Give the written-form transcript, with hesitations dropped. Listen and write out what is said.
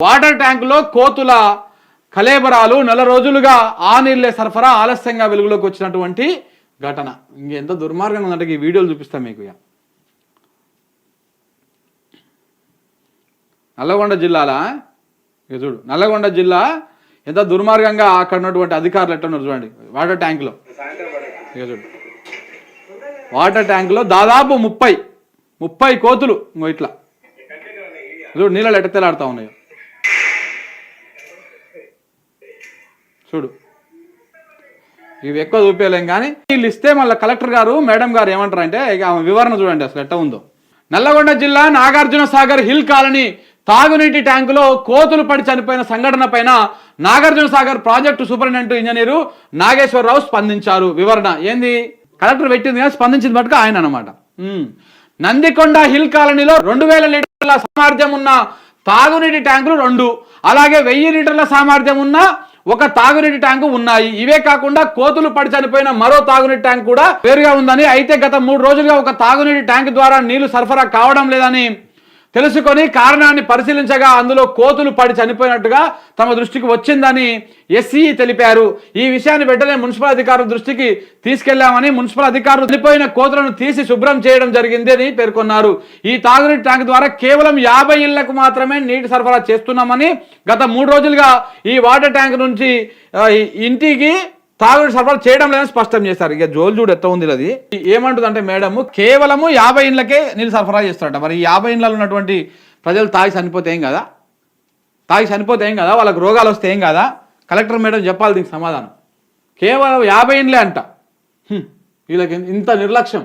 Water ట్యాంకులో కోతుల కలేబరాలు నెల రోజులుగా ఆ నీళ్ళే సరఫరా ఆలస్యంగా వెలుగులోకి వచ్చినటువంటి ఘటన. ఇంకెంత దుర్మార్గంగా ఉందంటే ఈ వీడియోలు చూపిస్తాం మీకు. నల్లగొండ జిల్లాలా ఇక చూడు, నల్లగొండ జిల్లా ఎంత దుర్మార్గంగా అక్కడ ఉన్నటువంటి అధికారులు ఎట్టున్నారు చూడండి. వాటర్ ట్యాంకులో ఇక చూడు, వాటర్ ట్యాంకులో దాదాపు 30 కోతులు ఇంకో ఇట్లా చూడు నీళ్ళలో ఎట్ట తెలాడుతూ ఉన్నాయో చూడు. ఇవి ఎక్కువ చూపించలేం కానీ వీళ్ళు ఇస్తే మళ్ళీ కలెక్టర్ గారు మేడం గారు ఏమంటారంటే ఇక వివరణ చూడండి అసలు ఎట్ట ఉందో. నల్లగొండ జిల్లా నాగార్జున సాగర్ హిల్ కాలనీ తాగునీటి ట్యాంకులో కోతులు పడి చనిపోయిన సంఘటన పైన Nagarjuna Sagar project superintendent engineer Nageswararao స్పందించారు. వివరణ ఏంది, కలెక్టర్ పెట్టింది కానీ స్పందించింది మటుకు ఆయన అనమాట. నందికొండ హిల్ కాలనీలో 2000 లీటర్ల సామర్థ్యం ఉన్న తాగునీటి ట్యాంకులు 2, అలాగే 1000 లీటర్ల సామర్థ్యం ఉన్న ఒక తాగునీటి ట్యాంకు ఉన్నాయి. ఇవే కాకుండా కోతులు పడి చనిపోయిన మరో తాగునీటి ట్యాంక్ కూడా వేరుగా ఉందని, అయితే గత 3 రోజులుగా ఒక తాగునీటి ట్యాంక్ ద్వారా నీళ్లు సరఫరా కావడం లేదని తెలుసుకొని కారణాన్ని పరిశీలించగా అందులో కోతులు పడి చనిపోయినట్టుగా తమ దృష్టికి వచ్చిందని ఎస్సీ తెలిపారు. ఈ విషయాన్ని వెంటనే మున్సిపల్ అధికారుల దృష్టికి తీసుకెళ్లామని, మున్సిపల్ అధికారులు చనిపోయిన కోతులను తీసి శుభ్రం చేయడం జరిగింది అని పేర్కొన్నారు. ఈ తాగునీటి ట్యాంక్ ద్వారా కేవలం 50 ఇళ్లకు మాత్రమే నీటి సరఫరా చేస్తున్నామని, గత 3 రోజులుగా ఈ వాటర్ ట్యాంక్ నుంచి ఇంటికి తాగునీటి సరఫరా చేయడం లేదని స్పష్టం చేశారు. ఇక జోలు చూడు ఎత్త ఉంది. అది ఏమంటుందంటే మేడం కేవలము 50 ఇండ్లకే నీళ్ళు సరఫరా చేస్తారట. మరి 50 ఇండ్లలో ఉన్నటువంటి ప్రజలు తాగి చనిపోతే ఏం కదా, వాళ్ళకి రోగాలు వస్తే ఏం కదా. కలెక్టర్ మేడం చెప్పాలి దీనికి సమాధానం. కేవలం 50 ఇండ్లే అంట. వీళ్ళకి ఇంత నిర్లక్ష్యం.